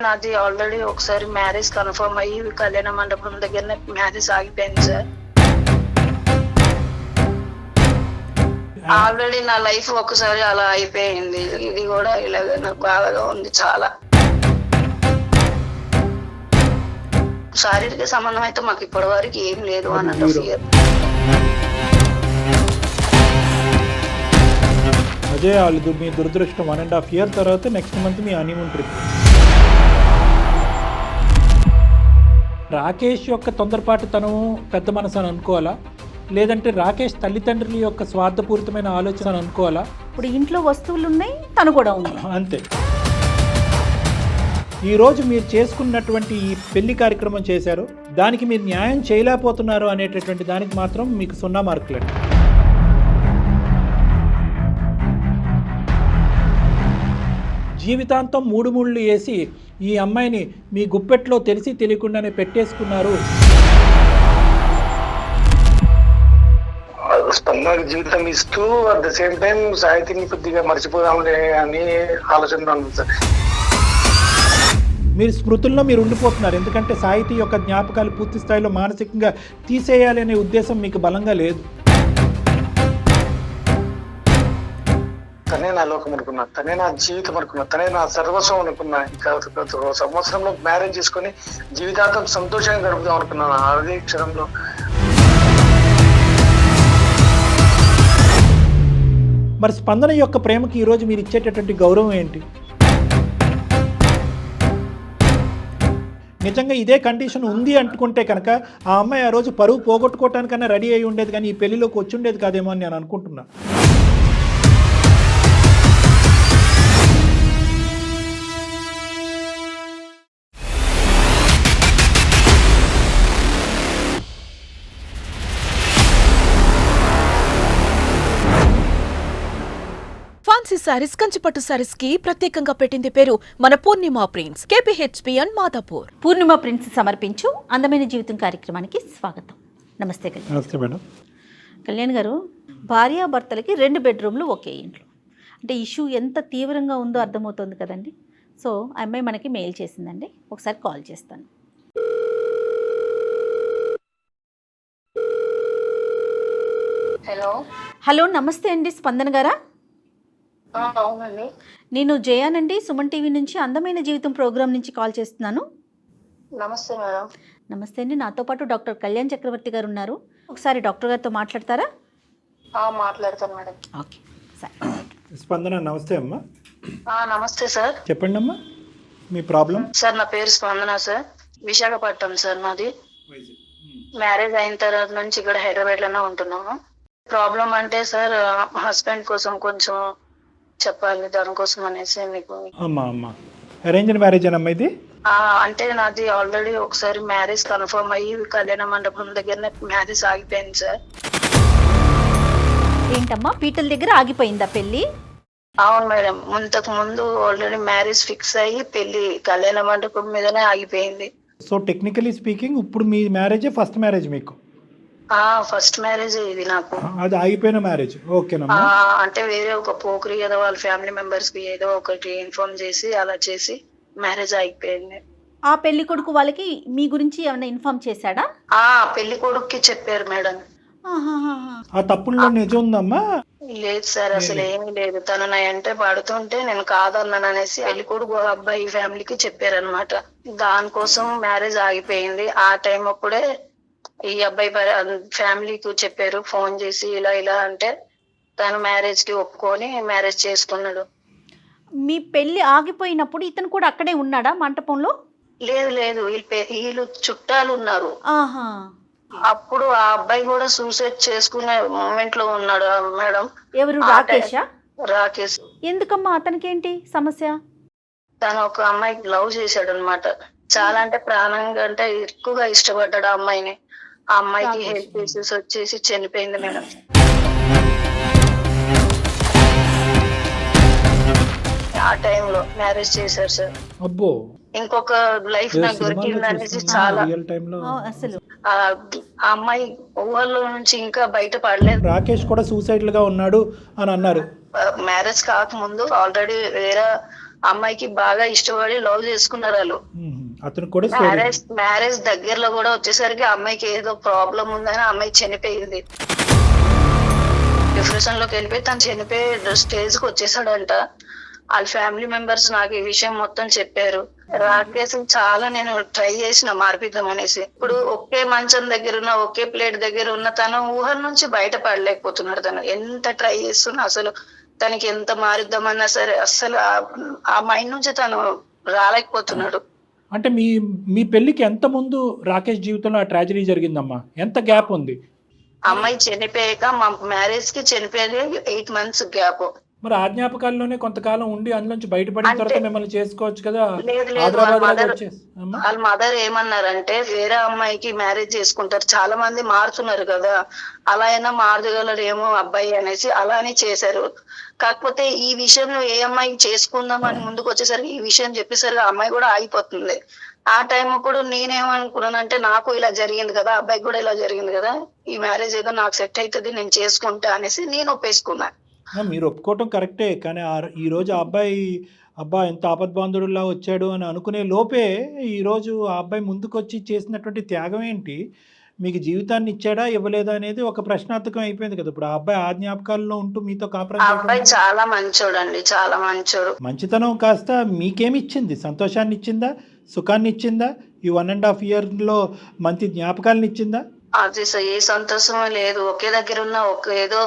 నాది ఆల్రెడీ ఒకసారి marriage confirm అయ్యి కళ్యాణ మండపం దగ్గరనే మ్యారేజ్ ఆగిపోయింది సార్. ఆల్రెడీ నా లైఫ్ ఒకసారి అలా అయిపోయింది. ఇది కూడా ఇలాగ నాకు బాధగా ఉంది చాలా. శారీరక సంబంధం అయితే మాకు ఇప్పటి వరకు ఏం లేదు అన్నట్టు ఫియర్. అదే వాళ్ళు మీ దురదృష్టం 1.5 year తర్వాత నెక్స్ట్ మంత్ మీ హనీమూన్ ట్రిప్. రాకేష్ యొక్క తొందరపాటుతనం పెద్ద మనసు అని అనుకోవాలా, లేదంటే రాకేష్ తల్లిదండ్రుల యొక్క స్వార్థపూరితమైన ఆలోచన అని అనుకోవాలా? ఇప్పుడు ఇంట్లో వస్తువులు ఉన్నాయి, తను కూడా ఉంది అంతే. ఈరోజు మీరు చేసుకున్నటువంటి ఈ పెళ్లి కార్యక్రమం చేశారు, దానికి మీరు న్యాయం చేయలేకపోతున్నారు అనేటటువంటి దానికి మాత్రం మీకు 0 మార్కులండి. జీవితాంతం 3 ముళ్ళు వేసి ఈ అమ్మాయిని మీ గుప్పెట్లో తెలిసి తెలియకుండానే పెట్టేసుకున్నారు. స్పందనకు జీవితం ఇస్తూ అట్ ద సేమ్ టైం సాహిత్యాన్ని కొద్దిగా మర్చిపోదాంలే అని ఆలోచన ఉంది సార్. మీరు స్మృతుల్లో మీరు ఉండిపోతున్నారు, ఎందుకంటే సాహితీ యొక్క జ్ఞాపకాలు పూర్తి స్థాయిలో మానసికంగా తీసేయాలి అనే ఉద్దేశం మీకు బలంగా లేదు. తనే నా లోకం అనుకున్నా, తనే నా జీవితం అనుకున్నా, తనే నా సర్వస్వం అనుకున్నా. ఇంకా సంవత్సరంలో మ్యారేజ్ చేసుకొని జీవితాంతం సంతోషంగా గడుపుదాం అనుకున్నాను. అదే క్షణంలో మరి స్పందన యొక్క ప్రేమకి ఈరోజు మీరు ఇచ్చేటటువంటి గౌరవం ఏంటి? నిజంగా ఇదే కండిషన్ ఉంది అనుకుంటే కనుక ఆ అమ్మాయి ఆ రోజు పరువు పోగొట్టుకోవటానికన్నా రెడీ అయి ఉండేది, కానీ ఈ పెళ్లిలోకి వచ్చి ఉండేది కాదేమో అని నేను అనుకుంటున్నా. ఫ్యాన్సీ సారీస్, కంచిపట్టు సారీస్ కి ప్రత్యేకంగా పెట్టింది పేరు మన Purnima prints, KPHP and Madhapur. Purnima prints సమర్పించు అందమైన జీవితం కార్యక్రమానికి స్వాగతం. నమస్తే కళ్యాణ్. నమస్తే మేడం. కళ్యాణ్ గారు, భార్యాభర్తలకి 2 బెడ్రూమ్లు ఒకే ఇంట్లో అంటే ఇష్యూ ఎంత తీవ్రంగా ఉందో అర్థమవుతుంది కదండి. సో ఆ అమ్మాయి మనకి మెయిల్ చేసిందండి, ఒకసారి కాల్ చేస్తాను. హలో హలో, నమస్తే అండి, స్పందన గారా? అవునండి. నేను జయానండి, సుమన్ టీవీ నుంచి అందమైన జీవితం ప్రోగ్రాం నుంచి కాల్ చేస్తున్నాను. నమస్తే మేడం. నమస్తే అండి, నాతో పాటు డాక్టర్ కళ్యాణ్ చక్రవర్తి గారు ఉన్నారు. ఒకసారి డాక్టర్ గారితో మాట్లాడతారా? మాట్లాడతాను మేడం. Okay sir. స్పందన నమస్తే అమ్మా. నమస్తే సార్. చెప్పండి అమ్మా మీ ప్రాబ్లం. సార్ నా పేరు స్పందన సార్, విశాఖపట్నం సార్ నాది. మ్యారేజ్ అయిన తర్వాత నుంచి ఇక్కడ హైదరాబాద్ లోనే ఉంటున్నాము. ప్రాబ్లం అంటే సార్ హస్బెండ్ కోసం కొంచెం చెప్పాలి, దానికోసం అనేసి మీకు. అమ్మా అరేంజ్డ్ మ్యారేజ్ అమ్మా ఇది? అంటే నాది ఆల్రెడీ ఒకసారి మ్యారేజ్ కన్ఫర్మ్ అయ్యి కళ్యాణ మండపం దగ్గరనే మ్యారేజ్ ఆగిపోయింది సార్. ఏంటమ్మా, పీటల దగ్గర ఆగిపోయిందా పెళ్లి? అవును మేడం, ఇంతకు ముందు ఆల్రెడీ మ్యారేజ్ ఫిక్స్ అయ్యి పెళ్లి కళ్యాణ మండపం మీదనే ఆగిపోయింది. సో టెక్నికలీ స్పీకింగ్ ఇప్పుడు మీ మ్యారేజే ఫస్ట్ మ్యారేజ్ మీకు? ఫస్ట్ మ్యారేజ్ ఇది నాకు. అది ఆగిపోయిన మ్యారేజ్. ఓకేనమ్మా. అంటే వేరే ఒక పోకరి ఏదో వాళ్ళ ఫ్యామిలీ మెంబర్స్ కి ఏదో ఒకటి ఇన్ఫార్మ్ చేసి అలా చేసి మ్యారేజ్ ఆగిపోయింది. ఆ పెళ్లి కొడుకు వాళ్ళకి మీ గురించి ఏమైనా ఇన్ఫార్మ్ చేశాడా? పెళ్లి కొడుకుకి చెప్పారు మేడం. ఆ తప్పుల్లో నిజం ఉందమ్మా? లేదు సార్, అసలు ఏమీ లేదు. తను నా అంటే పడుతుంటే నేను కాదన్నాను అనేసి పెళ్లి కొడుకు అబ్బాయి ఫ్యామిలీకి చెప్పారనమాట. దానికోసం మ్యారేజ్ ఆగిపోయింది. ఆ టైం అప్పుడే ఈ అబ్బాయి ఫ్యామిలీకి చెప్పారు ఫోన్ చేసి, ఇలా ఇలా అంటే తను మ్యారేజ్ కి ఒప్పుకొని మ్యారేజ్ చేసుకున్నాడు. మీ పెళ్లి ఆగిపోయినప్పుడు ఇతను కూడా అక్కడే ఉన్నాడా మంటపంలో? లేదు, వీళ్ళు చుట్టాలు ఉన్నారు. అప్పుడు ఆ అబ్బాయి కూడా సూసైడ్ చేసుకునే మూమెంట్ లో ఉన్నాడు మేడం. ఎవరు? రాకేషా? రాకేష్. ఎందుకమ్మా, అతనికి ఏంటి సమస్య? తను ఒక అమ్మాయికి లవ్ చేశాడు అనమాట. చాలా అంటే ప్రాణంగా అంటే ఎక్కువగా ఇష్టపడ్డాడు ఆ అమ్మాయిని. ఆ అమ్మాయికి హెల్త్ ఇష్యూస్ వచ్చేసి చనిపోయింది మేడం. ఆ టైంలో మ్యారేజ్ చేశారు సార్. అబ్బో, ఇంకొక లైఫ్ నాకు దొరికింది అనేసి చాలా అసలు ఆ అమ్మాయి ఊహల్లో నుంచి ఇంకా బయట పడలేదు. రాకేష్ కూడా సూసైడ్ గా ఉన్నాడు అని అన్నారు. మ్యారేజ్ కాకముందు ఆల్రెడీ వేరే అమ్మాయికి బాగా ఇష్టపడి లవ్ చేసుకున్నారు వాళ్ళు. అతను కూడా story. మ్యారేజ్ దగ్గరలో కూడా వచ్చేసరికి అమ్మాయికి ఏదో ప్రాబ్లం ఉందని అమ్మాయి చనిపోయింది. డిప్రెషన్ లోకి వెళ్ళిపోయి తను చనిపోయే స్టేజ్ కి వచ్చేసాడంట. వాళ్ళ ఫ్యామిలీ మెంబర్స్ నాకు ఈ విషయం మొత్తం చెప్పారు. రాకేష్ చాలా నేను ట్రై చేసిన మార్పిద్దాం అనేసి. ఇప్పుడు ఒకే మంచం దగ్గర ఉన్న ఒకే ప్లేట్ దగ్గర ఉన్న తన ఊహల నుంచి బయటపడలేకపోతున్నాడు. తను ఎంత ట్రై చేస్తున్నా అసలు తనకి ఎంత మారిద్దామన్నా సరే అసలు ఆ మైండ్ నుంచి తను రాలేకపోతున్నాడు. అంటే మీ పెళ్లికి ఎంత ముందు రాకేష్ జీవితంలో ఆ ట్రాజడీ జరిగిందమ్మా? ఎంత గ్యాప్ ఉంది? అమ్మాయి చనిపోయాక మా మ్యారేజ్ కి చనిపోయేది 8 months గ్యాప్. మరి ఆ జ్ఞాపకాల్లోనే కొంతకాలం ఉండి అందులోంచి బయటపడిన తర్వాత మిమ్మల్ని చేసుకోవచ్చు కదా. లేదు వాళ్ళ మదర్ ఏమన్నారంటే వేరే అమ్మాయికి మ్యారేజ్ చేసుకుంటారు, చాలా మంది మారుతున్నారు కదా, అలా అయినా మారగలరేమో అబ్బాయి అనేసి అలానే చేశారు. కాకపోతే ఈ విషయంలో ఏ అమ్మాయి చేసుకుందాం అని ముందుకు వచ్చేసరికి ఈ విషయం చెప్పేసరికి ఆ అమ్మాయి కూడా ఆగిపోతుంది. ఆ టైం అప్పుడు నేనేమనుకున్నానంటే నాకు ఇలా జరిగింది కదా, అబ్బాయికి కూడా ఇలా జరిగింది కదా, ఈ మ్యారేజ్ ఏదో నాకు సెట్ అవుతుంది నేను చేసుకుంటా అనేసి నేను ఒప్పేసుకున్నా. మీరు ఒప్పుకోవటం కరెక్టే, కానీ ఈ రోజు ఆ అబ్బాయి ఎంత ఆపద్బాంధుడులా వచ్చాడు అని అనుకునే లోపే ఈరోజు ఆ అబ్బాయి ముందుకు వచ్చి చేసినటువంటి త్యాగం ఏంటి, మీకు జీవితాన్ని ఇచ్చాడా ఇవ్వలేదా అనేది ఒక ప్రశ్నార్థకం అయిపోయింది కదా. ఇప్పుడు ఆ అబ్బాయి ఆ జ్ఞాపకాల్లో ఉంటూ మీతో కాపురం అబ్బాయి చాలా మంచోడు అండి, చాలా మంచోడు. మంచితనం కాస్త మీకేమి ఇచ్చింది? సంతోషాన్ని ఇచ్చిందా, సుఖాన్ని ఇచ్చిందా? ఈ 1.5 yearలో మంచి జ్ఞాపకాలను ఇచ్చిందా? అది ఏ సంతోషమే లేదు. ఒకే దగ్గర ఉన్న ఏదో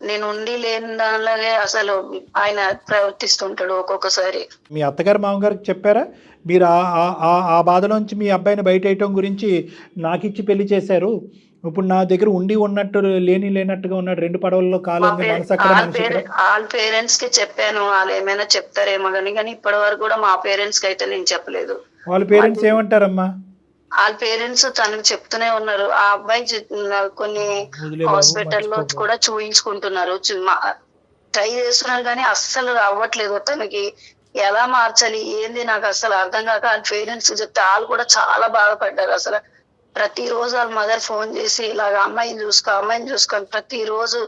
నేను ఉండి లేని దానిలాగే అసలు ఆయన ప్రవర్తిస్తుంటాడు ఒక్కొక్కసారి. మీ అత్తగారు మామగారికి చెప్పారా మీరు ఆ బాధలోంచి మీ అబ్బాయిని బయట వేయటం గురించి? నాకు ఇచ్చి పెళ్లి చేశారు, ఇప్పుడు నా దగ్గర ఉండి ఉన్నట్టు లేనట్టుగా ఉన్నాడు, 2 పడవల్లో కాలం. వాళ్ళ పేరెంట్స్ కి చెప్పాను, వాళ్ళు ఏమైనా చెప్తారేమో కానీ ఇప్పటి వరకు కూడా మా పేరెంట్స్ కి అయితే నేను చెప్పలేదు. వాళ్ళ పేరెంట్స్ ఏమంటారమ్మా? వాళ్ళ పేరెంట్స్ తనకు చెప్తూనే ఉన్నారు. ఆ అబ్బాయి కొన్ని హాస్పిటల్లో కూడా చూయించుకుంటున్నారు, ట్రై చేస్తున్నారు కానీ అస్సలు అవ్వట్లేదు. తనకి ఎలా మార్చాలి ఏంది నాకు అసలు అర్థం కాక వాళ్ళ పేరెంట్స్ చెప్తే వాళ్ళు కూడా చాలా బాధపడ్డారు. అసలు ప్రతిరోజు వాళ్ళ మదర్ ఫోన్ చేసి ఇలాగ అమ్మాయిని చూసుకొని ప్రతిరోజు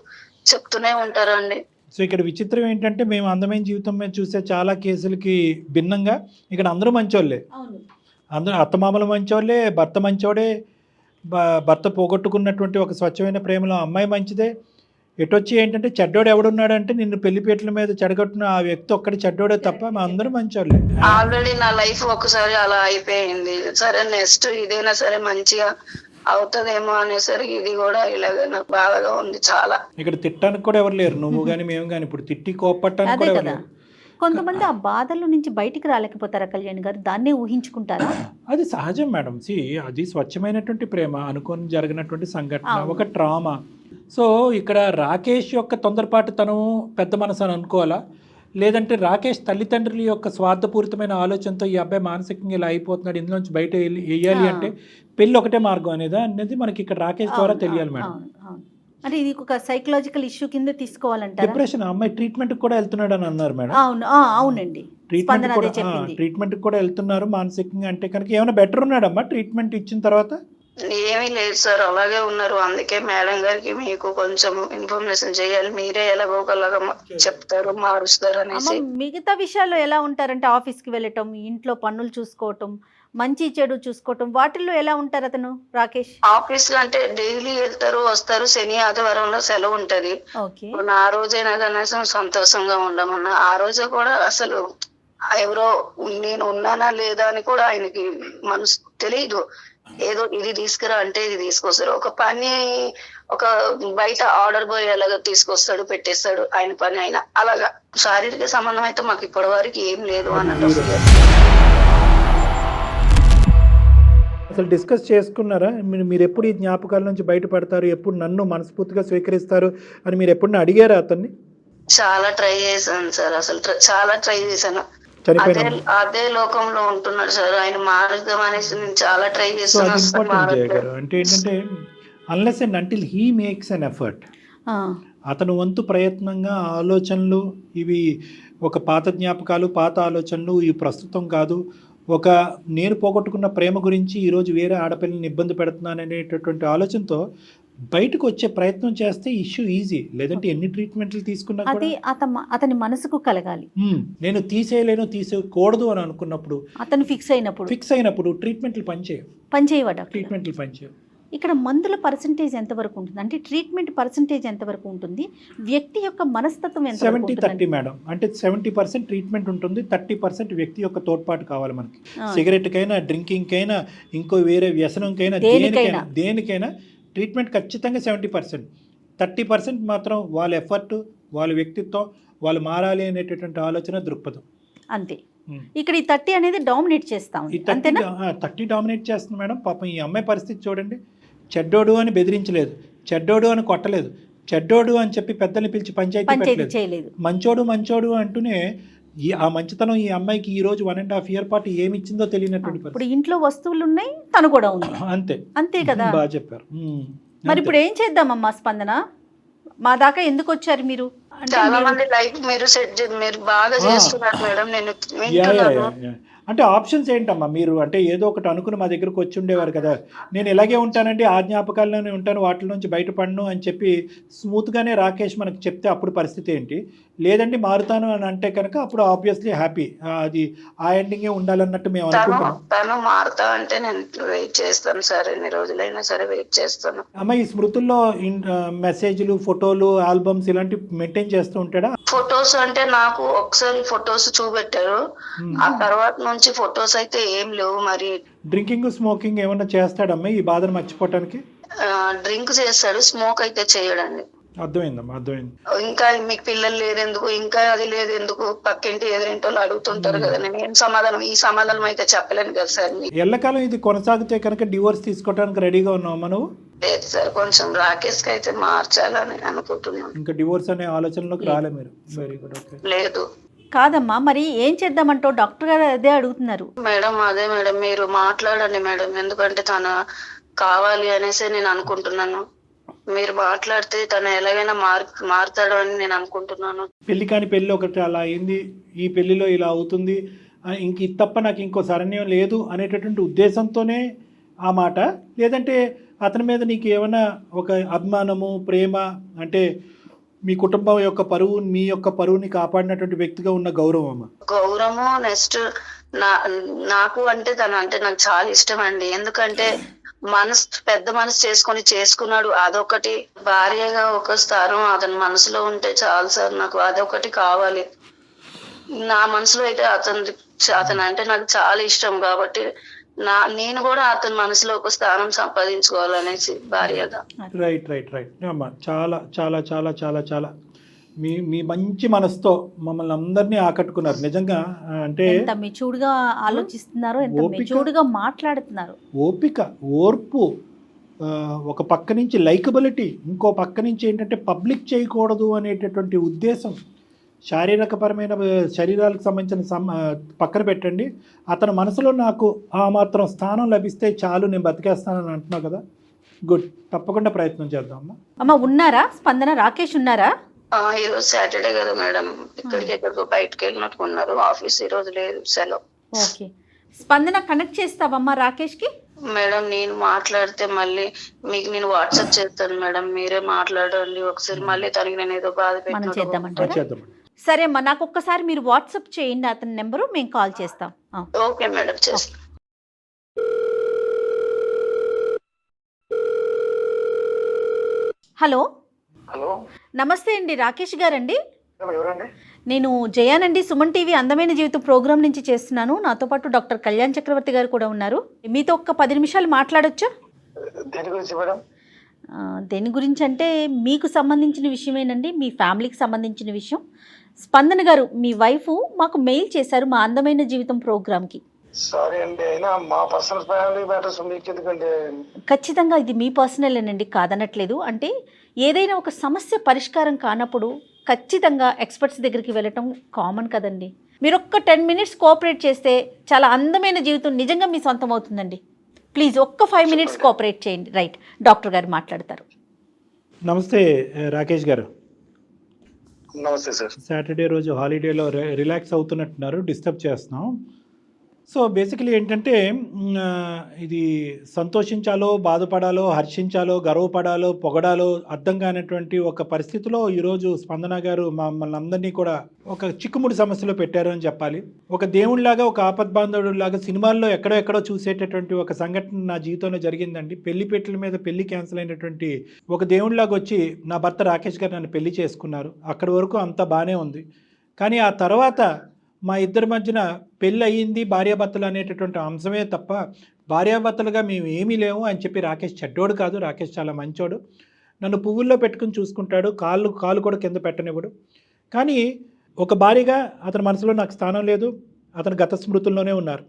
చెప్తూనే ఉంటారండి. సో ఇక్కడ విచిత్రం ఏంటంటే మేము అందమైన జీవితం మీద చూసే చాలా కేసులకి భిన్నంగా ఇక్కడ అందరూ మంచోళ్ళే, అందరూ అత్తమామలు మంచోళ్ళే, భర్త మంచోడే, భర్త పోగొట్టుకున్నటువంటి ఒక స్వచ్ఛమైన ప్రేమలో అమ్మాయి మంచిదే. ఎటొచ్చి ఏంటంటే చెడ్డోడు ఎవడున్నాడంటే నిన్ను పెళ్లిపేటల మీద చెడగొట్టిన ఆ వ్యక్తి ఒక్కడి చెడ్డోడే తప్ప మా అందరూ మంచోళ్ళే. ఆల్రెడీ నా లైఫ్ ఒకసారి అలా అయిపోయింది. సరే నెక్స్ట్ ఇదైనా సరే మంచిగా అవుతుందేమో అనేసరికి ఇది కూడా ఇలాగ నాకు బాధగా ఉంది చాలా. ఇక్కడ తిట్టడానికి కూడా ఎవరు లేరు, నువ్వు కానీ మేము కానీ. ఇప్పుడు తిట్టి కోపట్టడానికి కూడా ఎవరు లేరు. కొంతమంది ఆ బాధల నుంచి బయటికి రాలేకపోతారా కళ్యాణ్ గారు? దాన్నే ఊహించుకుంటారా? అది సహజం మేడం. అది స్వచ్ఛమైనటువంటి ప్రేమ, అనుకోని జరిగినటువంటి సంఘటన, ఒక ట్రామా. సో ఇక్కడ రాకేష్ యొక్క తొందరపాటు తను పెద్ద మనసు అని అనుకోవాలా, లేదంటే రాకేష్ తల్లిదండ్రుల యొక్క స్వార్థపూరితమైన ఆలోచనతో ఈ అబ్బాయి మానసికంగా ఇలా అయిపోతున్నాడు, ఇందులోంచి బయట వేయాలి అంటే పెళ్ళి ఒకటే మార్గం అనేది మనకి ఇక్కడ రాకేష్ ద్వారా తెలియాలి మేడం. అంటే ఇది ఒక సైకలాజికల్ ఇష్యూ కింద తీసుకోవాలంటే డిప్రెషన్. అమ్మాయి ట్రీట్మెంట్ కూడా వెళ్తున్నాడు అని అన్నారు మేడం. అవునండి, ట్రీట్మెంట్ కూడా వెళ్తున్నారు మానసికంగా. అంటే కనుక ఏమైనా బెటర్ ఉన్నాడమ్మా ట్రీట్మెంట్ ఇచ్చిన తర్వాత? ఏమీ లేదు సార్, అలాగే ఉన్నారు. అందుకే మేడం గారికి మీకు కొంచెం ఇన్ఫర్మేషన్ చేయాలి, మీరే ఎలాగోలాగా చెప్తారు మారుస్తారు అనేసి. మిగతా విషయాల్లో ఎలా ఉంటారంటే ఆఫీస్కి వెళ్ళటం, ఇంట్లో పనులు చూసుకోవటం, మంచి చెడు చూసుకోవటం, వాటిల్లో ఎలా ఉంటారు అతను రాకేష్? ఆఫీస్ లో అంటే డైలీ వెళ్తారు వస్తారు, శని ఆదివారంలో సెలవు ఉంటది. ఆ రోజైనా కనీసం సంతోషంగా ఉండమన్నా ఆ రోజు కూడా అసలు ఎవరో నేను ఉన్నానా లేదా అని కూడా ఆయనకి మనసు తెలియదు. ఏదో ఇది తీసుకురా అంటే ఇది తీసుకొస్తారు. ఒక పని ఒక బయట ఆర్డర్ బాయ్ అలాగా తీసుకొస్తాడు, పెట్టేస్తాడు ఆయన పని. అయినా అలాగా శారీరక సంబంధం అయితే మాకు ఇప్పటి వరకు ఏం లేదు అన్నట్టు. అసలు డిస్కస్ చేసుకున్నారా మీరు ఎప్పుడు ఈ జ్ఞాపకాల నుంచి బయటపడతారు, ఎప్పుడు నన్ను మనస్ఫూర్తిగా స్వీకరిస్తారు అని మీరు ఎప్పుడు అడిగారా అతన్ని? చాలా ట్రై చేశాను సార్, అసలు చాలా ట్రై చేశాను. అదే లోకంలో ఉంటున్నాడు సార్ ఆయన, మారుద్దాం అనేసి నేను చాలా ట్రై చేస్తాను. అంటే ఏంటంటే unless and until he makes an effort, అతను వంతు ప్రయత్నంగా ఆలోచనలు ఇవి ఒక పాత జ్ఞాపకాలు పాత ఆలోచనలు ఇవి ప్రస్తుతం కాదు, ఒక నేను పోగొట్టుకున్న ప్రేమ గురించి ఈరోజు వేరే ఆడపిల్లని ఇబ్బంది పెడుతున్నాను అనేటటువంటి ఆలోచనతో బయటకు వచ్చే ప్రయత్నం చేస్తే ఇష్యూ ఈజీ, లేదంటే ఎన్ని ట్రీట్మెంట్లు తీసుకున్నా కూడా అది అతని మనసుకు కలగాలి. నేను తీసేయలేను తీసేయకూడదు అని అనుకున్నప్పుడు, అతను ఫిక్స్ అయినప్పుడు ట్రీట్మెంట్లు పనిచేయవు. ట్రీట్మెంట్లు పనిచేయవు. ఇక్కడ మందుల పర్సంటేజ్ ఎంతవరకు ఉంటుంది, అంటే ట్రీట్మెంట్ పర్సంటేజ్ ఎంతవరకు ఉంటుంది, వ్యక్తి యొక్క మనస్తత్వం ఎంత 70-30 మేడం. అంటే 70% ట్రీట్మెంట్ ఉంటుంది, 30% వ్యక్తి యొక్క తోడ్పాటు కావాలి మనకి. సిగరెట్ కైనా, డ్రింకింగ్ కైనా, ఇంకో వేరే వ్యసనంకైనా, దేనికైనా ట్రీట్మెంట్ ఖచ్చితంగా 70%. 30% మాత్రం వాళ్ళ ఎఫర్ట్, వాళ్ళ వ్యక్తిత్వం, వాళ్ళు మారాలి అనేటటువంటి ఆలోచన, దృక్పథం. అంతే. ఇక్కడ ఈ 30 అనేది డామినేట్ చేస్తాం. ఈ 30 డామినేట్ చేస్తుంది మేడం. పాపం ఈ అమ్మాయి పరిస్థితి చూడండి. చెడ్డోడు అని బెదిరించలేదు, చెడ్డోడు అని కొట్టలేదు, చెడ్డోడు అని చెప్పి పెద్దల్ని పిలిచి పంచాయతీ చేయలేదు. మంచోడు అంటూనే ఆ మంచితనం ఈ అమ్మాయికి ఈ రోజు 1.5 year పాటు ఏమి ఇచ్చిందో తెలియనటువంటి ఇప్పుడు ఇంట్లో వస్తువులు ఉన్నాయి, తను కూడా ఉంది. అంతే కదా. బాగా చెప్పారు. మరి ఇప్పుడు ఏం చేద్దామమ్మా స్పందన? మా దాకా ఎందుకు వచ్చారు మీరు? చాలా మంది లైఫ్ మీరు బాగా చేస్తున్నారు మేడం. నేను వింటున్నాను. అంటే ఆప్షన్స్ ఏంటమ్మా? మీరు అంటే ఏదో ఒకటి అనుకుని మా దగ్గరకు వచ్చి ఉండేవారు కదా. నేను ఇలాగే ఉంటానండి, ఆ జ్ఞాపకాల్లోనే ఉంటాను, వాటి నుంచి బయటపడను అని చెప్పి స్మూత్గానే రాకేష్ మనకు చెప్తే అప్పుడు పరిస్థితి ఏంటి? లేదండి మారుతాను అని అంటే కనుక అప్పుడు ఆబ్వియస్లీ హ్యాపీ, అది ఆ ఎండింగే ఉండాలన్నట్టు మేము అనుకుంటున్నాం. తను మారుతా అంటే నేను వెయిట్ చేస్తాను సార్, ఎన్ని రోజులైనా సరే వెయిట్ చేస్తాను. అమ్మ ఈ స్మృతుల్లో మెసేజ్లు, ఫోటోలు, ఆల్బమ్స్ ఇలాంటివి మెయింటైన్ చేస్తూ ఉంటాడా? ఫొటోస్ అంటే నాకు ఒకసారి ఫొటోస్ చూపెట్టారు, ఆ తర్వాత నుంచి ఫొటోస్ అయితే ఏం లేవు. మరి డ్రింకింగ్, స్మోకింగ్ ఏమన్నా చేస్తాడమ్మా ఈ బాధను మర్చిపోవటానికి? డ్రింక్ చేస్తాడు, స్మోక్ అయితే చేయడండి. అర్థమైందమ్మా, అర్థమైంది. ఇంకా మీకు పిల్లలు లేరెందుకు, ఇంకా అది లేదు ఎందుకు, పక్కింటి ఎదురింటో అడుగుతుంటారు కదా. నేను ఏం సమాధానం, ఈ సమాధానం అయితే చెప్పలేను కదా సార్. ఎల్లకాలం ఇది కొనసాగితే కనుక డివోర్స్ తీసుకోవడానికి రెడీగా ఉన్నావా నువ్వు? లేదు సార్, కొంచెం రాకేష్ కి అయితే మార్చాలని అనుకుంటున్నాను. ఇంకా డివోర్స్ అనే ఆలోచనలోకి రాలే మీరు? Very good. ఓకే. లేదు కాదమ్మా, మరి ఏం చేద్దామంటో డాక్టర్ గారు అదే అడుగుతున్నారు. మేడం అదే మేడం, మీరు మాట్లాడండి మేడం, ఎందుకంటే తను కావాలి అనేసి నేను అనుకుంటున్నాను. మీరు మాట్లాడితే తను ఎలాగైనా మారుతాడు అని నేను అనుకుంటున్నాను. పెళ్లి కాని పెళ్లి ఒకటి అలా అయింది, ఈ పెళ్లిలో ఇలా అవుతుంది, ఇంక ఇది తప్ప నాకు ఇంకో శరణ్యం లేదు అనేటటువంటి ఉద్దేశంతోనే ఆ మాట? లేదంటే అతని మీద నీకు ఏమైనా ఒక అభిమానము, ప్రేమ, అంటే మీ కుటుంబం యొక్క పరువు, మీ యొక్క పరువుని కాపాడినటువంటి వ్యక్తిగా ఉన్న గౌరవమా? గౌరవము. నెక్స్ట్ నాకు అంటే తను అంటే నాకు చాలా ఇష్టం అండి. ఎందుకంటే పెద్ద మనసు చేసుకున్నాడు. అదొకటి భార్యగా ఒక స్థానం అతని మనసులో ఉంటే చాలు సార్, నాకు అదొకటి కావాలి. నా మనసులో అయితే అతను అంటే నాకు చాలా ఇష్టం కాబట్టి నేను కూడా అతని మనసులో ఒక స్థానం సంపాదించుకోవాలనేసి భార్యగా. రైట్ అమ్మా, చాలా చాలా చాలా చాలా చాలా మీ మంచి మనసుతో మమ్మల్ని అందరినీ ఆకట్టుకున్నారు నిజంగా. అంటే ఎంత మెచ్యూర్డ్గా ఆలోచిస్తున్నారో, ఎంత మెచ్యూర్డ్గా మాట్లాడుతున్నారు. ఓపిక, ఓర్పు, ఒక పక్క నుంచి లైకబిలిటీ, ఇంకో పక్క నుంచి ఏంటంటే పబ్లిక్ చేయకూడదు అనేటటువంటి ఉద్దేశం. శారీరకపరమైన శరీరాలకు సంబంధించిన పక్కన పెట్టండి, అతని మనసులో నాకు ఆ మాత్రం స్థానం లభిస్తే చాలు, నేను బతికేస్తానని అంటున్నావు కదా. గుడ్, తప్పకుండా ప్రయత్నం చేద్దాం. అమ్మ ఉన్నారా స్పందన? రాకేష్ ఉన్నారా? ఈరోజు సాటర్డే కదా మేడం, ఇక్కడికి ఎక్కడికో బయటకు వెళ్ళినట్టు ఉన్నారు. ఆఫీస్ ఈ రోజు లేదు, సెలవు. ఓకే, స్పందన కనెక్ట్ చేస్తావమ్మా రాకేష్ కి? మేడం నేను మాట్లాడితే మళ్ళీ మీకు నేను వాట్సాప్ చేస్తాను మేడం, మీరే మాట్లాడండి ఒకసారి. మళ్ళీ తనకి నేను ఏదో బాధ పెట్టాను. సరే అమ్మా, నాకు ఒక్కసారి మీరు వాట్సాప్ చేయండి అతని నెంబరు, మేము కాల్ చేస్తాం. ఓకే మేడం, చేస్తాం. హలో హలో, నమస్తే అండి, రాకేష్ గారండి? ఎవరండి? నేను జయానండి, సుమన్ టీవీ అందమైన జీవితం ప్రోగ్రాం నుంచి చేస్తున్నాను. నాతో పాటు డాక్టర్ కళ్యాణ్ చక్రవర్తి గారు కూడా ఉన్నారు. మీతో ఒక్క 10 నిమిషాలు మాట్లాడొచ్చా? దేని గురించి మేడం? దేని గురించి అంటే మీకు సంబంధించిన విషయమేనండి, మీ ఫ్యామిలీకి సంబంధించిన విషయం. స్పందన గారు, మీ వైఫ్ మాకు మెయిల్ చేశారు మా అందమైన జీవితం ప్రోగ్రామ్కి. సారీ అండి, అయినా మా పర్సనల్ ఫ్యామిలీ మ్యాటర్స్ మీకు ఎందుకంటే. ఖచ్చితంగా ఇది మీ పర్సనలేనండి, కాదనట్లేదు. అంటే ఏదైనా ఒక సమస్య పరిష్కారం కానప్పుడు ఖచ్చితంగా ఎక్స్పర్ట్స్ దగ్గరికి వెళ్ళటం కామన్ కదండి. మీరు ఒక్క 10 minutes కోఆపరేట్ చేస్తే చాలా అందమైన జీవితం నిజంగా మీ సొంతం అవుతుందండి. ప్లీజ్ ఒక్క 5 minutes కోఆపరేట్ చేయండి. రైట్, డాక్టర్ గారు మాట్లాడతారు. నమస్తే రాకేష్ గారు. నమస్తే సార్. సాటర్డే రోజు హాలిడేలో రిలాక్స్ అవుతున్నట్టున్నారు, డిస్టర్బ్ చేస్తున్నాం. సో బేసికలీ ఏంటంటే ఇది సంతోషించాలో, బాధపడాలో, హర్షించాలో, గర్వపడాలో, పొగడాలో అర్థం కానటువంటి ఒక పరిస్థితిలో ఈరోజు స్పందన గారు మమ్మల్ని అందరినీ కూడా ఒక చిక్కుముడి సమస్యలో పెట్టారు అని చెప్పాలి. ఒక దేవుడిలాగా, ఒక ఆపద్బాంధవుడిలాగా సినిమాల్లో ఎక్కడో చూసేటటువంటి ఒక సంఘటన నా జీవితంలో జరిగిందండి. పెళ్లిపేటల మీద పెళ్లి క్యాన్సిల్ అయినటువంటి ఒక దేవుడిలాగా వచ్చి నా భర్త రాకేష్ గారు నన్ను పెళ్లి చేసుకున్నారు. అక్కడి వరకు అంతా బాగానే ఉంది. కానీ ఆ తర్వాత మా ఇద్దరి మధ్యన పెళ్ళి అయ్యింది, భార్యాభర్తలు అనేటటువంటి అంశమే తప్ప భార్యాభర్తలుగా మేము ఏమీ లేము అని చెప్పి రాకేష్ చెడ్డోడు కాదు. రాకేష్ చాలా మంచోడు. నన్ను పువ్వుల్లో పెట్టుకుని చూసుకుంటాడు, కాళ్ళు కూడా కింద పెట్టనివ్వడు. కానీ ఒక భార్యగా అతని మనసులో నాకు స్థానం లేదు. అతను గత స్మృతుల్లోనే ఉన్నారు.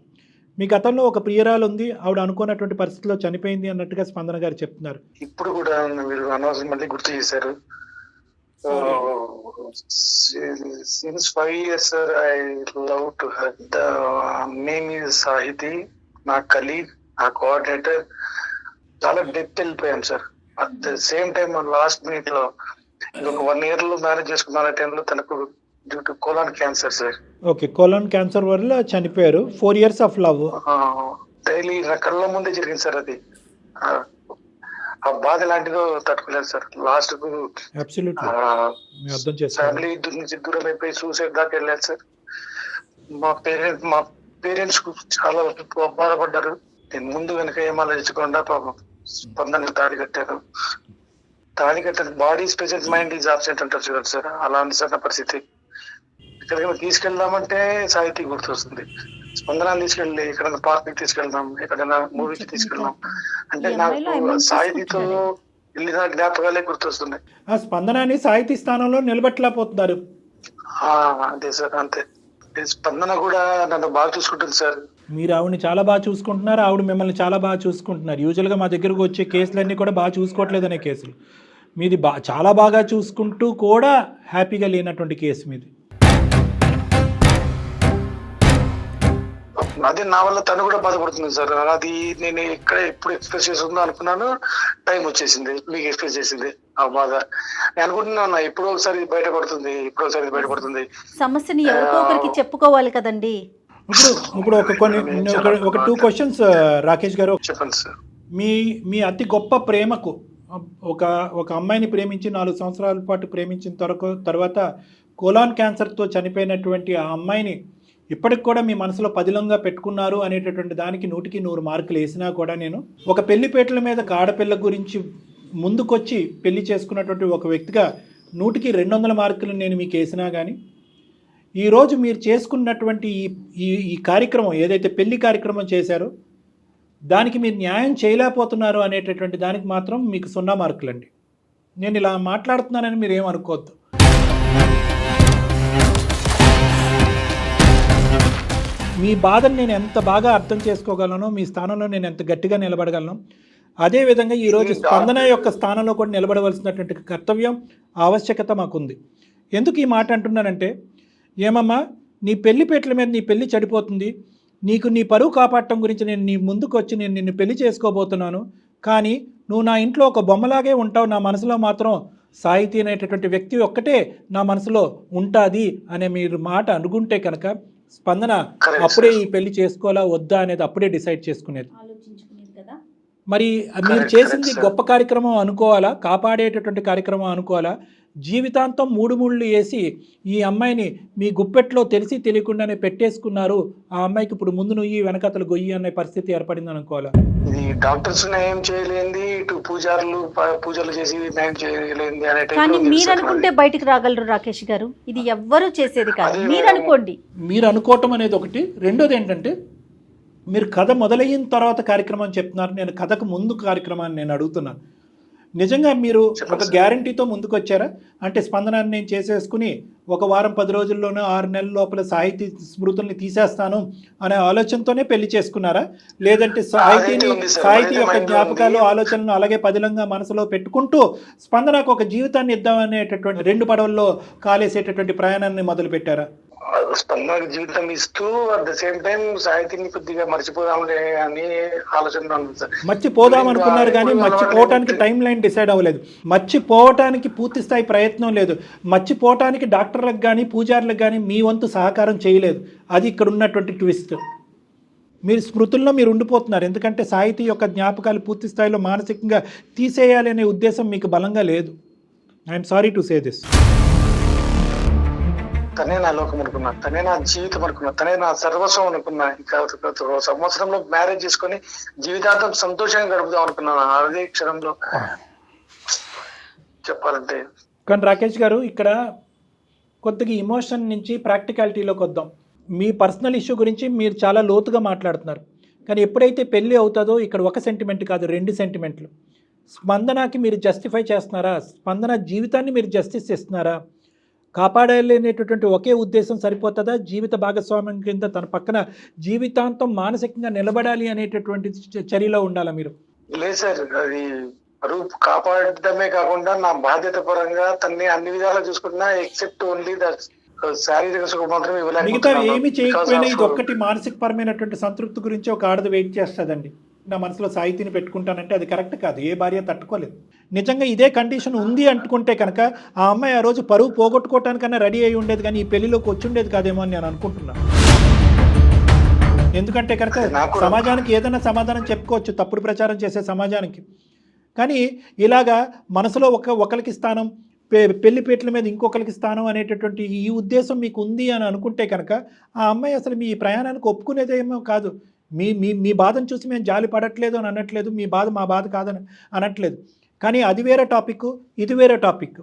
మీ గతంలో ఒక ప్రియురాలు ఉంది, ఆవిడ అనుకున్నటువంటి పరిస్థితిలో చనిపోయింది అన్నట్టుగా స్పందన గారు చెప్తున్నారు. ఇప్పుడు కూడా మీరు అనవసరం మళ్ళీ గుర్తు చేశారు. Since 5 years, sir, I love to her. The name is Sahiti, నా కలీగ్, నా కోఆర్డినేటర్. చాలా డెప్త్ వెళ్ళిపోయాం sir. At the same time last minute లో ఇంకొక 1 year లో మ్యారేజ్ చేసుకున్న టైంలో తనకు due to colon cancer sir. Okay, colon cancer వల్ల చనిపోయారు. 4 years ఆఫ్ లవ్. డైలీ నా కళ్ళ ముందే జరిగింది సార్. అది ఆ బాధ ఎలాంటిదో తట్టుకోలేదు సార్. లాస్ట్ కు ఫ్యామిలీ నుంచి దూరం అయిపోయి సూసైడ్ దాకా వెళ్ళారు సార్. మా పేరెంట్స్ కు చాలా బాధపడ్డారు. నేను ముందు వెనక ఏం ఆలోచించకుండా పాపం స్పందనకి తాళి కట్టాను. Body present, mind is absent అంటారు చూడండి సార్. అలా ఉంది సార్ నా పరిస్థితి. ఎక్కడికైనా తీసుకెళ్దామంటే సాహితీ గుర్తొస్తుంది. స్పందన తీసుకెళ్ళి ఎక్కడైనా పార్క్ కి తీసుకెళ్దాం, ఎక్కడైనా మూవీకి తీసుకెళ్దాం అంటే నాకు సాహితీతో వెళ్ళిన జ్ఞాపకాలే గుర్తొస్తున్నాయి. ఆ స్పందనాన్ని సాహితీ స్థానంలో నిలబెట్టలేకపోతున్నారు. అంతే సార్, అంతే. స్పందన కూడా నన్ను బాగా చూసుకుంటుంది సార్. మీరు ఆవిడని చాలా బాగా చూసుకుంటున్నారు, ఆవిడ మిమ్మల్ని చాలా బాగా చూసుకుంటున్నారు. యూజువల్గా మా దగ్గరకు వచ్చే కేసులన్నీ కూడా బాగా చూసుకోవట్లేదనే కేసులు. మీది చాలా బాగా చూసుకుంటూ కూడా హ్యాపీగా లేనటువంటి కేసు మీది. అదే నా వల్ల తను కూడా బాధపడుతుంది సార్. అది నేను ఇక్కడ ఎప్పుడు ఎక్స్ప్రెస్ చేస్తుందో అనుకున్నాను. టైం వచ్చేసింది, మీకు ఎక్స్ప్రెస్ చేసింది ఆ బాధ. నేను అనుకుంటున్నా ఎప్పుడో ఒకసారి బయటపడుతుంది. సమస్యని ఎవరికో ఒకరికి చెప్పుకోవాలి కదండి. ఇప్పుడు ఒక 2 questions రాకేష్ గారు. చెప్పండి సార్. మీ అతి గొప్ప ప్రేమకు ఒక అమ్మాయిని ప్రేమించి 4 సంవత్సరాల పాటు ప్రేమించిన తర్వాత కోలాన్ క్యాన్సర్తో చనిపోయినటువంటి ఆ అమ్మాయిని ఇప్పటికి కూడా మీ మనసులో పదిలంగా పెట్టుకున్నారు అనేటటువంటి దానికి 100కి 100 మార్కులు వేసినా కూడా నేను ఒక పెళ్లిపేటల మీద ఆడపిల్ల గురించి ముందుకొచ్చి పెళ్లి చేసుకున్నటువంటి ఒక వ్యక్తిగా 100కి 200 మార్కులు నేను మీకు వేసినా కానీ ఈరోజు మీరు చేసుకున్నటువంటి ఈ కార్యక్రమం ఏదైతే పెళ్లి కార్యక్రమం చేశారో దానికి మీరు న్యాయం చేయలేకపోతున్నారు అనేటటువంటి దానికి మాత్రం మీకు 0 మార్కులండి. నేను ఇలా మాట్లాడుతున్నానని మీరు ఏమనుకోవద్దు. మీ బాధను నేను ఎంత బాగా అర్థం చేసుకోగలను, మీ స్థానంలో నేను ఎంత గట్టిగా నిలబడగలను, అదేవిధంగా ఈరోజు స్పందన యొక్క స్థానంలో కూడా నిలబడవలసినటువంటి కర్తవ్యం, ఆవశ్యకత మాకుంది. ఎందుకు ఈ మాట అంటున్నానంటే, ఏమమ్మా నీ పెళ్లిపేటల మీద నీ పెళ్లి చెడిపోతుంది, నీకు నీ పరువు కాపాడటం గురించి నేను నీ ముందుకు వచ్చి నేను నిన్ను పెళ్లి చేసుకోబోతున్నాను, కానీ నువ్వు నా ఇంట్లో ఒక బొమ్మలాగే ఉంటావు, నా మనసులో మాత్రం సాహితీ అనేటటువంటి వ్యక్తి ఒక్కటే నా మనసులో ఉంటుంది అనే మీరు మాట అనుకుంటే కనుక స్పందన అప్పుడే ఈ పెళ్లి చేసుకోవాలా వద్దా అనేది అప్పుడే డిసైడ్ చేసుకునేది. మరి మీరు చేసింది గొప్ప కార్యక్రమం అనుకోవాలా, కాపాడేటటువంటి కార్యక్రమం అనుకోవాలా, జీవితాంతం 3 ముళ్ళు వేసి ఈ అమ్మాయిని మీ గుప్పెట్లో తెలిసి తెలియకుండానే పెట్టేసుకున్నారు, ఆ అమ్మాయికి ఇప్పుడు ముందు నుయ్యి వెనకతలు గొయ్యి అనే పరిస్థితి ఏర్పడింది అనుకోవాలా? ఇది డాక్టర్స్ న్యాయం చేయలేంది, ఇటు పూజలు చేసి న్యాయం చేయలేంది అనే టైంలో కానీ మీరు అనుకుంటే బయటికి రాగలరు రాకేష్ గారు. ఇది ఎవ్వరూ చేసేది కాదు, మీరు అనుకోండి. మీరు అనుకోవటం అనేది ఒకటి. రెండోది ఏంటంటే, మీరు కథ మొదలైన తర్వాత కార్యక్రమం చెప్తున్నారు, నేను కథకు ముందు కార్యక్రమాన్ని నేను అడుగుతున్నాను. నిజంగా మీరు ఒక గ్యారంటీతో ముందుకు వచ్చారా? అంటే స్పందనాన్ని నేను చేసేసుకుని 1 వారం 10 రోజుల్లోనూ 6 నెలల లోపల సాహితీ స్మృతుల్ని తీసేస్తాను అనే ఆలోచనతోనే పెళ్లి చేసుకున్నారా? లేదంటే సాహితీ యొక్క జ్ఞాపకాలు, ఆలోచనలు అలాగే పదిలంగా మనసులో పెట్టుకుంటూ స్పందనకు ఒక జీవితాన్ని ఇద్దామనేటటువంటి 2 పడవల్లో కాలేసేటటువంటి ప్రయాణాన్ని మొదలు పెట్టారా? స్పందనకు జీవితం ఇస్తూ అట్ ద సేమ్ టైం సాహితీని కొద్దిగా మర్చిపోదాంలే అని ఆలోచన. మర్చిపోదాం అనుకున్నారు కానీ మర్చిపోవటానికి టైం లైన్ డిసైడ్ అవ్వలేదు, మర్చిపోవటానికి పూర్తి స్థాయి ప్రయత్నం లేదు, మర్చిపోవటానికి డాక్టర్లకు కానీ పూజారులకు కానీ మీ వంతు సహకారం చేయలేదు. అది ఇక్కడ ఉన్నటువంటి ట్విస్ట్. మీరు స్మృతుల్లో మీరు ఉండిపోతున్నారు. ఎందుకంటే సాహితీ యొక్క జ్ఞాపకాలు పూర్తి స్థాయిలో మానసికంగా తీసేయాలి అనే ఉద్దేశం మీకు బలంగా లేదు. I'm sorry to say this. తనే నా లోకం అనుకున్నా, తనే నా జీవితం అనుకున్నా, తనే నా సర్వస్వం అనుకున్నా. ఇంకా సంవత్సరంలో మ్యారేజ్ చేసుకొని జీవితాంతం సంతోషంగా గడుపుదాం అనుకున్నాను. అదే క్షణంలో చెప్పాలంటే. కానీ రాకేష్ గారు, ఇక్కడ కొద్దిగా ఇమోషన్ నుంచి ప్రాక్టికాలిటీలోకి వద్దాం. మీ పర్సనల్ ఇష్యూ గురించి మీరు చాలా లోతుగా మాట్లాడుతున్నారు. కానీ ఎప్పుడైతే పెళ్ళి అవుతుందో ఇక్కడ ఒక సెంటిమెంట్ కాదు, 2 సెంటిమెంట్లు. స్పందనకి మీరు జస్టిఫై చేస్తున్నారా? స్పందన జీవితాన్ని మీరు జస్టిస్ ఇస్తున్నారా? కాపాడాలనేటటువంటి ఒకే ఉద్దేశం సరిపోతుందా? జీవిత భాగస్వామ్యం కింద తన పక్కన జీవితాంతం మానసికంగా నిలబడాలి అనేటటువంటి చర్యలో ఉండాలా మీరు? లేదు సార్, అది పరువు కాపాడటమే కాకుండా నా బాధ్యత పరంగా తన్ని అన్ని విధాలా చూసుకుంటున్నా. ఎక్సెప్ట్ ఓన్లీ దట్ శారీరక సుఖం మాత్రం మిగతా ఏమి చేయకపోయినా ఇది ఒక్కటి మానసిక పరమైనటువంటి సంతృప్తి గురించి ఒక ఆడది వెయిట్ చేస్తుందండి. నా మనసులో సాహితీని పెట్టుకుంటానంటే అది కరెక్ట్ కాదు. ఏ భార్య తట్టుకోలేదు. నిజంగా ఇదే కండిషన్ ఉంది అనుకుంటే కనుక ఆ అమ్మాయి ఆ రోజు పరువు పోగొట్టుకోవటానికన్నా రెడీ అయి ఉండేది, కానీ ఈ పెళ్లిలోకి వచ్చి ఉండేది కాదేమో అని నేను అనుకుంటున్నాను. ఎందుకంటే కనుక సమాజానికి ఏదైనా సమాధానం చెప్పుకోవచ్చు, తప్పుడు ప్రచారం చేసే సమాజానికి. కానీ ఇలాగా మనసులో ఒకరికి స్థానం, పెళ్లిపీటల మీద ఇంకొకరికి స్థానం అనేటటువంటి ఈ ఉద్దేశం మీకు ఉంది అని అనుకుంటే కనుక ఆ అమ్మాయి అసలు మీ ప్రయాణానికి ఒప్పుకునేదేమో కాదు. మీ మీ మీ బాధను చూసి మేము జాలి పడట్లేదు అని అనట్లేదు, మీ బాధ మా బాధ కాదని అనట్లేదు. కానీ అది వేరే టాపిక్, ఇది వేరే టాపిక్.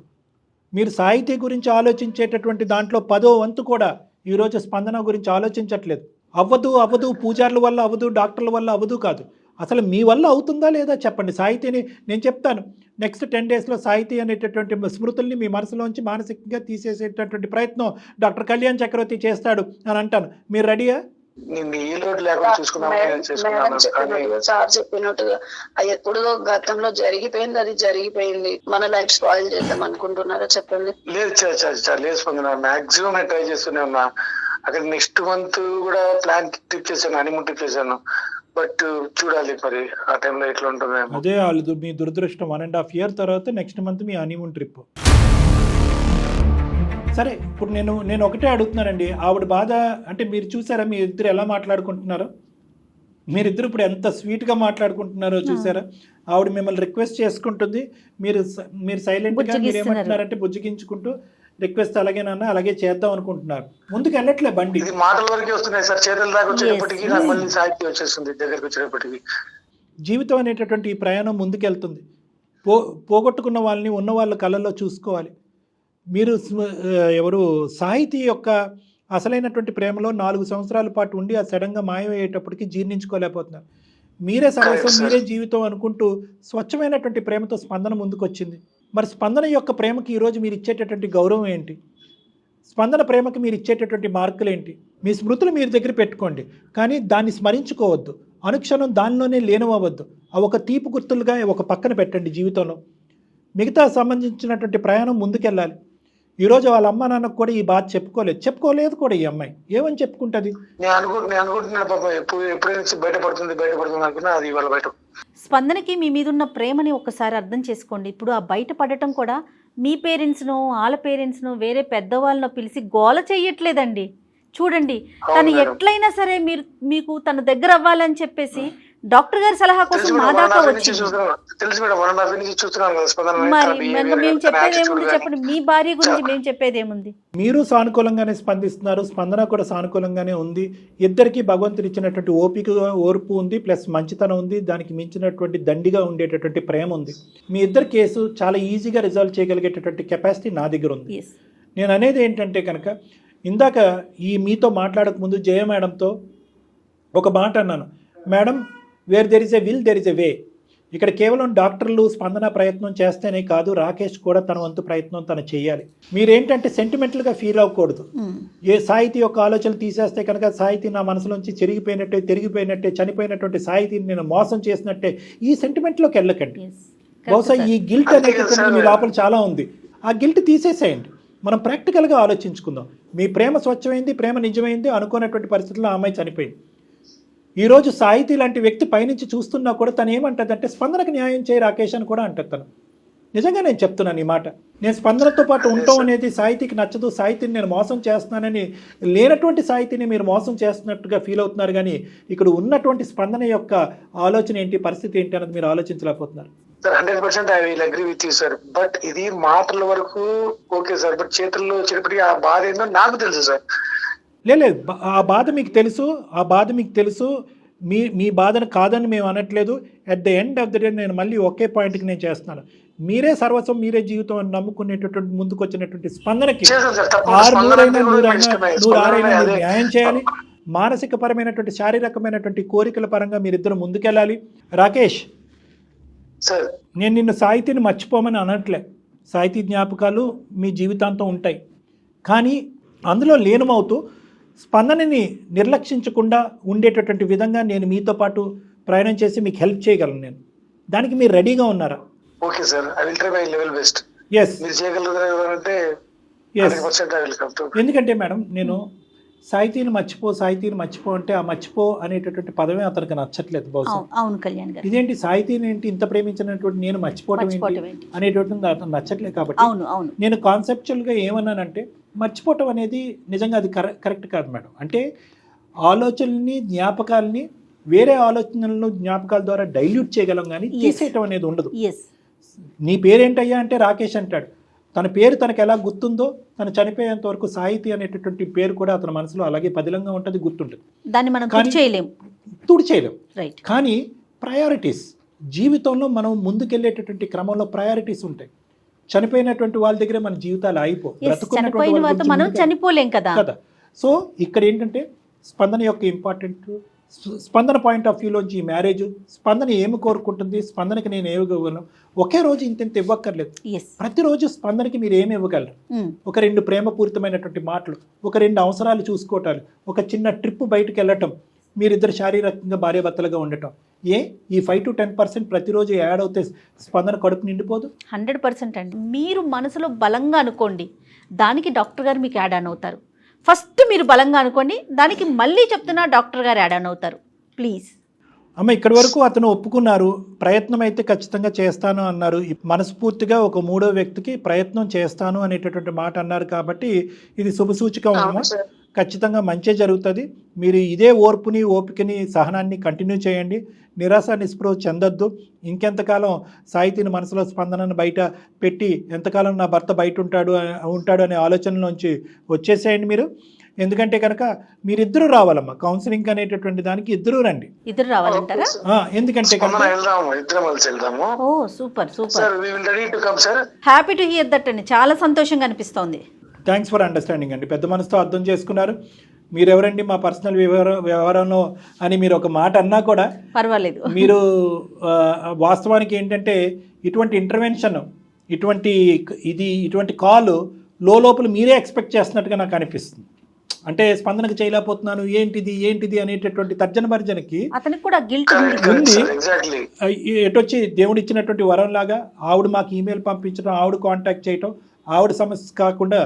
మీరు సాహితీ గురించి ఆలోచించేటటువంటి దాంట్లో 10వ వంతు కూడా ఈరోజు స్పందన గురించి ఆలోచించట్లేదు. అవ్వదు, పూజారుల వల్ల అవ్వదు, డాక్టర్ల వల్ల అవ్వదు కాదు. అసలు మీ వల్ల అవుతుందా లేదా చెప్పండి. సాహితీని నేను చెప్తాను, నెక్స్ట్ 10 డేస్లో సాహితీ అనేటటువంటి స్మృతుల్ని మీ మనసులోంచి మానసికంగా తీసేసేటటువంటి ప్రయత్నం డాక్టర్ కళ్యాణ్ చక్రవర్తి చేస్తాడు అని అంటాను. మీరు రెడీయా? సార్ చెప్పినట్టుగా అది ఎప్పుడో గతంలో జరిగిపోయింది, అది జరిగిపోయింది. మన లైఫ్ స్పాయిల్ చేద్దాం అనుకుంటున్నారా చెప్పండి? లేదు స్పందన, మాక్సిమం నేను ట్రై చేస్తూనే ఉన్నా. అక్కడ నెక్స్ట్ మంత్ కూడా ప్లాన్ ట్రిప్ చేశాను, హనీమూన్ ట్రిప్ చేశాను. బట్ చూడాలి మరి ఆ టైంలో ఎట్లా ఉంటుందో. అదే వాళ్ళు మీ దురదృష్టం. 1.5 year తర్వాత నెక్స్ట్ మంత్ మీ హనీమూన్ ట్రిప్. సరే, ఇప్పుడు నేను ఒకటే అడుగుతున్నానండి. ఆవిడ బాధ అంటే మీరు చూసారా మీ ఇద్దరు ఎలా మాట్లాడుకుంటున్నారో? మీరిద్దరు ఇప్పుడు ఎంత స్వీట్గా మాట్లాడుకుంటున్నారో చూసారా? ఆవిడ మిమ్మల్ని రిక్వెస్ట్ చేసుకుంటుంది, మీరు సైలెంట్గా మీరు ఏమంటున్నారంటే బుజ్జగించుకుంటూ రిక్వెస్ట్ అలాగేనన్నా అలాగే చేద్దాం అనుకుంటున్నారు. ముందుకు వెళ్ళట్లే బండి. ఇది మాటల వరకే వస్తున్నాయి సార్, చేతుల దాకా వచ్చేటప్పటికి నాకు మళ్ళీ సాహిత్యం వచ్చేస్తుంది దగ్గరికి వచ్చేటప్పటికి. జీవితం అనేటటువంటి ఈ ప్రయాణం ముందుకెళ్తుంది. పోగొట్టుకున్న వాళ్ళని ఉన్న వాళ్ళ కళ్ళల్లో చూసుకోవాలి. మీరు ఎవరు సాహితీ యొక్క అసలైనటువంటి ప్రేమలో 4 సంవత్సరాల పాటు ఉండి ఆ సడన్గా మాయమయ్యేటప్పటికి జీర్ణించుకోలేకపోతున్నారు. మీరే సర్వస్వం, మీరే జీవితం అనుకుంటూ స్వచ్ఛమైనటువంటి ప్రేమతో స్పందన ముందుకు వచ్చింది. మరి స్పందన యొక్క ప్రేమకి ఈరోజు మీరు ఇచ్చేటటువంటి గౌరవం ఏంటి? స్పందన ప్రేమకి మీరు ఇచ్చేటటువంటి మార్కులు ఏంటి? మీ స్మృతులు మీరు దగ్గర పెట్టుకోండి, కానీ దాన్ని స్మరించుకోవద్దు. అనుక్షణం దానిలోనే లీనమవ్వద్దు. ఆ ఒక తీపి గుర్తులుగా ఒక పక్కన పెట్టండి జీవితంలో. మిగతా సంబంధించినటువంటి ప్రయాణం ముందుకెళ్ళాలి. ఈరోజు వాళ్ళ అమ్మ నాన్నకు కూడా ఈ బాధ చెప్పుకోలేదు కూడా ఈ అమ్మాయి. ఏమని చెప్పుకుంటుంది? నేను అనుకుంటున్నా పాపం ఎప్పుడైనా బయటపడుతుంది అనుకున్నా, అది ఇవాళ బయట. స్పందనకి మీ మీద ఉన్న ప్రేమని ఒక్కసారి అర్థం చేసుకోండి. ఇప్పుడు ఆ బయటపడటం కూడా మీ పేరెంట్స్నో వాళ్ళ పేరెంట్స్నో వేరే పెద్దవాళ్ళనో పిలిచి గోల చెయ్యట్లేదండి. చూడండి, తను ఎట్లయినా సరే మీకు తన దగ్గర అవ్వాలని చెప్పేసి డాక్టర్ గారి సలహా కోసం మా దాకా వచ్చింది. మరి మేము చెప్పేది ఏముంది చెప్పండి? మీ భార్య గురించి మేము చెప్పేది ఏముంది? మీరు సానుకూలంగానే స్పందిస్తున్నారు, స్పందన కూడా సానుకూలంగానే ఉంది. ఇద్దరికి భగవంతుడు ఇచ్చినటువంటి ఓర్పు ఉంది, ప్లస్ మంచితనం ఉంది, దానికి మించినటువంటి దండిగా ఉండేటటువంటి ప్రేమ ఉంది. మీ ఇద్దరు కేసు చాలా ఈజీగా రిజాల్వ్ చేయగలిగేటటువంటి కెపాసిటీ నా దగ్గర ఉంది. నేను అనేది ఏంటంటే కనుక, ఇందాక మీతో మాట్లాడక ముందు జయ మేడంతో ఒక మాట అన్నాను. Madam, where there is a will there is a way. ఇక్కడ కేవలం డాక్టర్లు స్పందన ప్రయత్నం చేస్తేనే కాదు, రాకేష్ కూడా తన వంతు ప్రయత్నం తను చేయాలి. మీరేంటంటే సెంటిమెంటల్గా ఫీల్ అవ్వకూడదు. ఏ సాహితీ యొక్క ఆలోచనలు తీసేస్తే కనుక సాహితీ నా మనసులోంచి తిరిగిపోయినట్టే చనిపోయినటువంటి సాహితీని నేను మోసం చేసినట్టే ఈ సెంటిమెంట్లోకి వెళ్ళకండి. బహుశా ఈ గిల్ట్ అనేది మీ లోపల చాలా ఉంది. ఆ గిల్ట్ తీసేసేయండి. మనం ప్రాక్టికల్గా ఆలోచించుకుందాం. మీ ప్రేమ స్వచ్ఛమైంది, ప్రేమ నిజమైంది అనుకున్నటువంటి పరిస్థితుల్లో ఆ అమ్మాయి చనిపోయింది. ఈరోజు సాహితీ లాంటి వ్యక్తి పైనుంచి చూస్తున్నా కూడా తను ఏమంటుందంటే స్పందనకు న్యాయం చేయి రాకేష్ అని కూడా అంటుంది. తను నిజంగా నేను చెప్తున్నాను ఈ మాట. నేను స్పందనతో పాటు ఉండటం అనేది సాహితీకి నచ్చదు, సాహితీని నేను మోసం చేస్తున్నానని, లేనటువంటి సాహితీని మీరు మోసం చేస్తున్నట్టుగా ఫీల్ అవుతున్నారు. కానీ ఇక్కడ ఉన్నటువంటి స్పందన యొక్క ఆలోచన ఏంటి, పరిస్థితి ఏంటి అన్నది మీరు ఆలోచించలేకపోతున్నారు. Sir 100% I will agree with you sir. But ఇది మాటల వరకు ఓకే సార్, బట్ చేతుల్లో వచ్చేటప్పటికి ఆ బాధ ఏందో నాకు తెలుసు సార్. లేదు, ఆ బాధ మీకు తెలుసు, ఆ బాధ మీకు తెలుసు. మీ బాధను కాదని మేము అనట్లేదు. At the end of the day నేను మళ్ళీ ఒకే పాయింట్కి నేను చేస్తున్నాను. మీరే సర్వస్వం, మీరే జీవితం అని నమ్ముకునేటటువంటి ముందుకు వచ్చినటువంటి స్పందనకి నూరైనా న్యాయం చేయాలి. మానసిక పరమైనటువంటి శారీరకమైనటువంటి కోరికల పరంగా మీరిద్దరు ముందుకెళ్ళాలి. రాకేష్, నేను నిన్ను సాహితీని మర్చిపోమని అనట్లే. సాహితీ జ్ఞాపకాలు మీ జీవితాంతం ఉంటాయి. కానీ అందులో లీనమవుతూ స్పందనని నిర్లక్షించకుండా ఉండేటటువంటి విధంగా నేను మీతో పాటు ప్రయాణం చేసి మీకు హెల్ప్ చేయగలను. నేను దానికి మీరు రెడీగా ఉన్నారా? Okay sir, I will try my level best. Yes, మీరు చేయగలుగుతారంటే ఎందుకంటే మేడం నేను సాహితీని మర్చిపో అంటే ఆ మర్చిపో అనేటటువంటి పదమే అతనికి నచ్చట్లేదు బహుశా. అవును కళ్యాణ్ గారు, ఇదేంటి సాహితీని ఏంటి ఇంత ప్రేమించినటువంటి నేను మర్చిపోవటం ఏంటి అనేటటువంటి అతను నచ్చట్లేదు. కాబట్టి నేను కాన్సెప్చువల్గా ఏమన్నానంటే మర్చిపోవటం అనేది నిజంగా అది కరెక్ట్ కాదు మేడం. అంటే ఆలోచనల్ని, జ్ఞాపకాలని వేరే ఆలోచనలను జ్ఞాపకాల ద్వారా డైల్యూట్ చేయగలం, కానీ తీసేయటం అనేది ఉండదు. నీ పేరేంటయ్యా అంటే రాకేష్ అంటాడు. తన పేరు తనకు ఎలా గుర్తుందో, తను చనిపోయేంత వరకు సాహితీ అనేటటువంటి పేరు కూడా అతని మనసులో అలాగే పదిలంగా ఉంటుంది, గుర్తుంటుంది. దాన్ని మనం తుడిచేయలేం. కానీ ప్రయారిటీస్ జీవితంలో మనం ముందుకెళ్ళేటటువంటి క్రమంలో ప్రయారిటీస్ ఉంటాయి. చనిపోయినటువంటి వాళ్ళ దగ్గర మన జీవితాలు చనిపోలేం కదా. సో ఇక్కడ ఏంటంటే స్పందన యొక్క ఇంపార్టెంట్, స్పందన పాయింట్ ఆఫ్ వ్యూలోంచి ఈ మ్యారేజ్, స్పందన ఏమి కోరుకుంటుంది, స్పందనకి నేను ఏమి ఇవ్వగలను. ఒకే రోజు ఇంత ఇవ్వక్కర్లేదు. ప్రతిరోజు స్పందనకి మీరు ఏమి ఇవ్వగలరు? ఒక 2 ప్రేమపూరితమైనటువంటి మాటలు, ఒక 2 అవసరాలు చూసుకోవటాలు, ఒక చిన్న ట్రిప్ బయటకు వెళ్ళటం, మీరిద్దరు శారీరకంగా భార్యాభర్తలుగా ఉండటం. ఈ 5 to 10% ప్రతిరోజు యాడ్ అవుతే స్పందన కడుపు నిండిపోదు? 100% అండి. మీరు మనసులో బలంగా అనుకోండి, దానికి డాక్టర్ గారు మీకు యాడ్ ఆన్ అవుతారు. ఫస్ట్ మీరు బలంగా అనుకోండి, దానికి మళ్ళీ చెప్తున్నా డాక్టర్ గారు యాడ్ ఆన్ అవుతారు. ప్లీజ్ అమ్మ, ఇక్కడి వరకు అతను ఒప్పుకున్నారు, ప్రయత్నం అయితే ఖచ్చితంగా చేస్తాను అన్నారు. మనస్ఫూర్తిగా ఒక 3వ వ్యక్తికి ప్రయత్నం చేస్తాను అనేటటువంటి మాట అన్నారు. కాబట్టి ఇది శుభసూచకం అమ్మ. ఖచ్చితంగా మంచి జరుగుతుంది. మీరు ఇదే ఓర్పుని, ఓపికని, సహనాన్ని కంటిన్యూ చేయండి. నిరాశ నిస్పృహ చెందొద్దు. ఇంకెంతకాలం సాహితీని మనసులో స్పందనను బయట పెట్టి ఎంతకాలం నా భర్త బయట ఉంటాడు అనే ఆలోచనలోంచి వచ్చేసేయండి మీరు. ఎందుకంటే కనుక మీరిద్దరూ రావాలమ్మా కౌన్సిలింగ్ అనేటటువంటి దానికి. ఇద్దరు రండి. ఇద్దరు రావాలంటారా? ఎందుకంటే హ్యాపీ టు హియర్ దట్ అండి. చాలా సంతోషంగా అనిపిస్తోంది. థ్యాంక్స్ ఫర్ అండర్స్టాండింగ్ అండి. పెద్ద మనసుతో అర్థం చేసుకున్నారు. మీరెవరండి మా పర్సనల్ వ్యవహారంలో అని మీరు ఒక మాట అన్నా కూడా పర్వాలేదు. మీరు వాస్తవానికి ఏంటంటే ఇటువంటి ఇంటర్వెన్షన్, ఇటువంటి కాల్ లోపల మీరే ఎక్స్పెక్ట్ చేస్తున్నట్టుగా నాకు అనిపిస్తుంది. అంటే స్పందనకు చేయలేకపోతున్నాను, ఏంటిది అనేటటువంటి తర్జన భర్జనకి అతనికి కూడా గిల్ట్ ఉంది. ఎటొచ్చి దేవుడు ఇచ్చినటువంటి వరం లాగా ఆవిడ మాకు ఈమెయిల్ పంపించడం, ఆవిడ కాంటాక్ట్ చేయటం, ఆవిడ సమస్య కాకుండా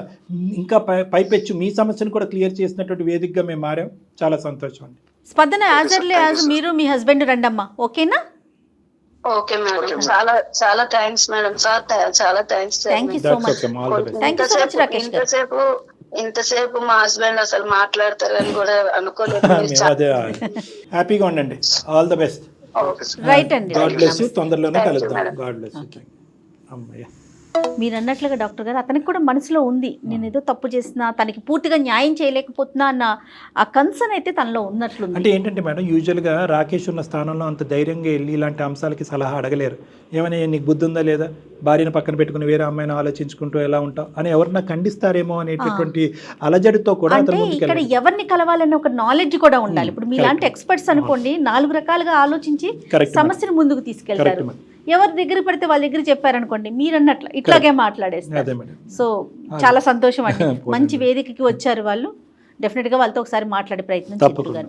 ఇంకా పైపెచ్చు మీ సమస్యను కూడా క్లియర్ చేసినటువంటి వేదికగా మేము మారాం. చాలా సంతోషం అండి. స్పందన యాజ్ మీరు మీ హస్బెండ్ రండమ్మా. ఓకేనా? ఓకే మేడం, చాలా థ్యాంక్స్ మేడం. చాలా thanks. Thank you so much Rakesh గారు. ఇంతసేపు మా హస్బెండ్ అసలు మాట్లాడతారని కూడా అనుకోలేదు. హ్యాపీగా ఉండండి. All the best. రైట్ అండి. God bless you. తొందరలోనే కలుద్దాం. God bless you. అమ్మయ్య, మీరు అన్నట్లుగా డాక్టర్ గారు అతనికి కూడా మనసులో ఉంది, నేను ఏదో తప్పు చేస్తున్నా, తనకి పూర్తిగా న్యాయం చేయలేకపోతున్నా అన్న ఆ కన్సర్న్ అయితే తనలో ఉన్నట్లుంది. అంటే ఏంటంటే మేడం, యూజువల్గా రాకేష్ ఉన్న స్థానంలో అంత ధైర్యంగా వెళ్ళి ఇలాంటి అంశాలకి సలహా అడగలేరు. ఏమైనా నీకు బుద్ధి ఉందా లేదా, భార్యను పక్కన పెట్టుకుని వేరే అమ్మాయిని ఆలోచించుకుంటూ ఎలా ఉంటావు అని ఎవరన్నా ఖండిస్తారేమో అనేటటువంటి అలజడితో కూడా ఇక్కడ ఎవరిని కలవాలనే ఒక నాలెడ్జ్ కూడా ఉండాలి. ఇప్పుడు మీలాంటి ఎక్స్పర్ట్స్ అనుకోండి 4 రకాలుగా ఆలోచించి సమస్యను ముందుకు తీసుకెళ్తారు. ఎవరి దగ్గర పడితే వాళ్ళ దగ్గర చెప్పారనుకోండి, మీరు అన్నట్లు ఇట్లాగే మాట్లాడేస్తారు. సో చాలా సంతోషం అండి. మంచి వేదికకి వచ్చారు వాళ్ళు. డెఫినెట్గా వాళ్ళతో ఒకసారి మాట్లాడే ప్రయత్నం చేస్తారు.